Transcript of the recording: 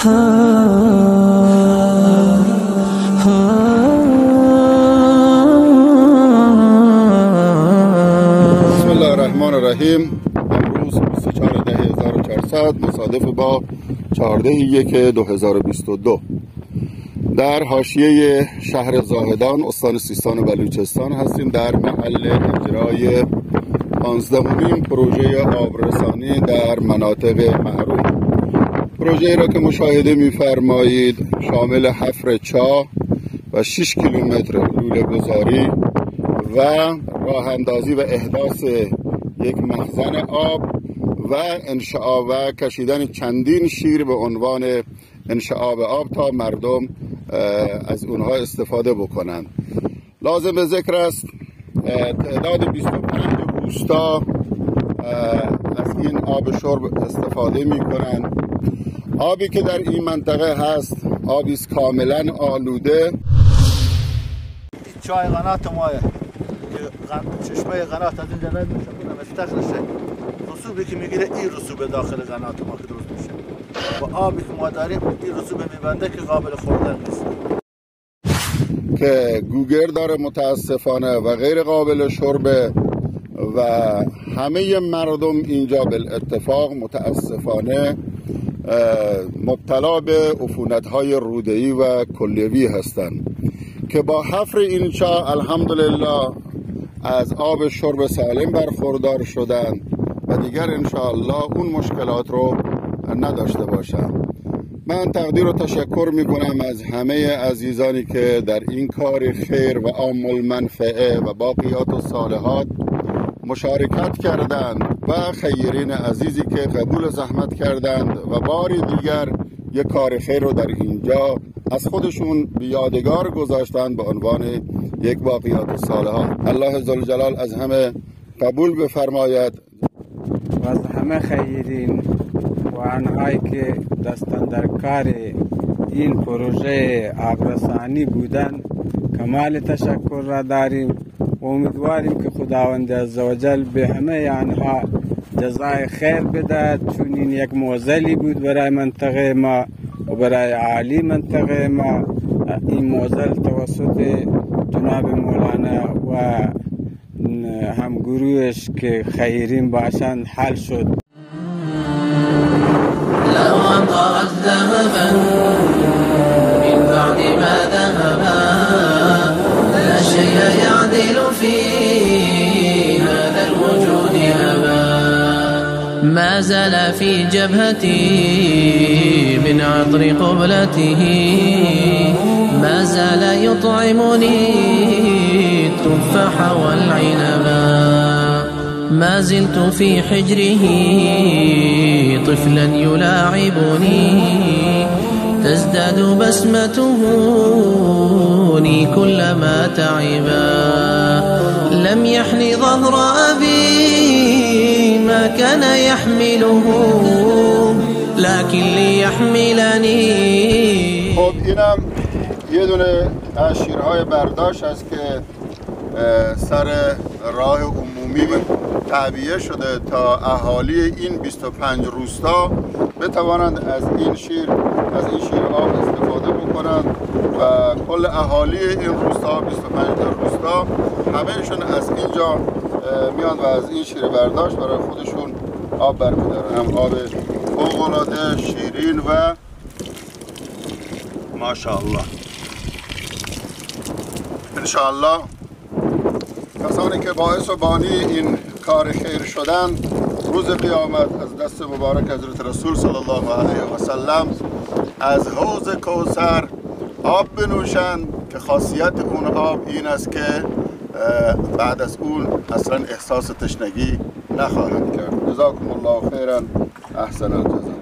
الله الرحمن الرحیم. امروز 24/10/1400 مصادف با 14/1/2022 در حاشیه شهر زاهدان استان سیستان و بلوچستان هستیم، در محل اجرای 15مین پروژه آبرسانی در مناطق محروم. پروژه را که مشاهده می‌فرمایید شامل حفر چاه و 6 کیلومتر لوله گذاری و راه اندازی و احداث یک مخزن آب و انشاء و کشیدن چندین شیر به عنوان انشاء آب تا مردم از اونها استفاده بکنند. لازم به ذکر است تعداد 25 روستا از این آب شرب استفاده می کنند. آبی که در این منطقه هست آبی است کاملا آلوده. چای قنات مایه چشمه قنات از اینجا رد میشه، اونم استخرشه رسوبی که میگیره این رسوب داخل قنات ما که درست میشه و آبی که ما داریم این رسوب میبنده که قابل خوردن نیست، که گوگر داره متاسفانه و غیر قابل شربه و همه مردم اینجا بالاتفاق متاسفانه مبتلا به عفونت‌های روده‌ای و کلیوی هستند که با حفر این چاه الحمدلله از آب شرب سالم برخوردار شدند و دیگر انشاءالله اون مشکلات رو نداشته باشند. من تقدیر و تشکر میکنم از همه عزیزانی که در این کار خیر و عام المنفعه و باقیات الصالحات مشارکت کردند و خیرین عزیزی که قبول زحمت کردند و باری دیگر یک کار خیر رو در اینجا از خودشون به یادگار گذاشتند به عنوان یک باقیات الصالحات. الله ذوالجلال از همه قبول بفرماید و از همه خیرین و آنهایی که دستن در کار این پروژه آبرسانی بودن کمال تشکر را داریم و امیدواریم که خداوند عزوجل به همه آنها جزای خیر بدهد، چون این یک معضلی بود برای منطقه ما و برای عالی منطقه ما. این معضل توسط جناب مولانا و هم گروهش که خیرین باشند حل شد. لو أنطرت ذهبا من بعد ما ذهبا لا شيء يعدل في هذا الوجود أبا ما زال في جبهتي من عطر قبلته ما زال يطعمني التفاح والعنبا ما زلت في حجره طفلا يلاعبني تزداد بسمته لي كلما تعبا لم يحن ظهر أبي ما كان يحمله لكن ليحملني. خب اینم یه دونه از شیرهای برداشت است که سر راه عمومی تعبیه شده تا اهالی این 25 روستا بتوانند از این شیر آب استفاده بکنند و کل اهالی این روستا 25 روستا همهشون از اینجا میان و از این شیر برداشت برای خودشون آب برمی‌دارن. هم آب فوق‌العاده شیرین و ماشاءالله. انشاءالله کسانی که باعث و بانی این کار خیر شدن روز قیامت از دست مبارک حضرت رسول صلی الله علیه و سلم از حوض کوثر آب بنوشند که خاصیت اون آب این است که بعد از اون اصلا احساس تشنگی نخواهند کرد. جزاکم الله خیرا، احسن الجزا.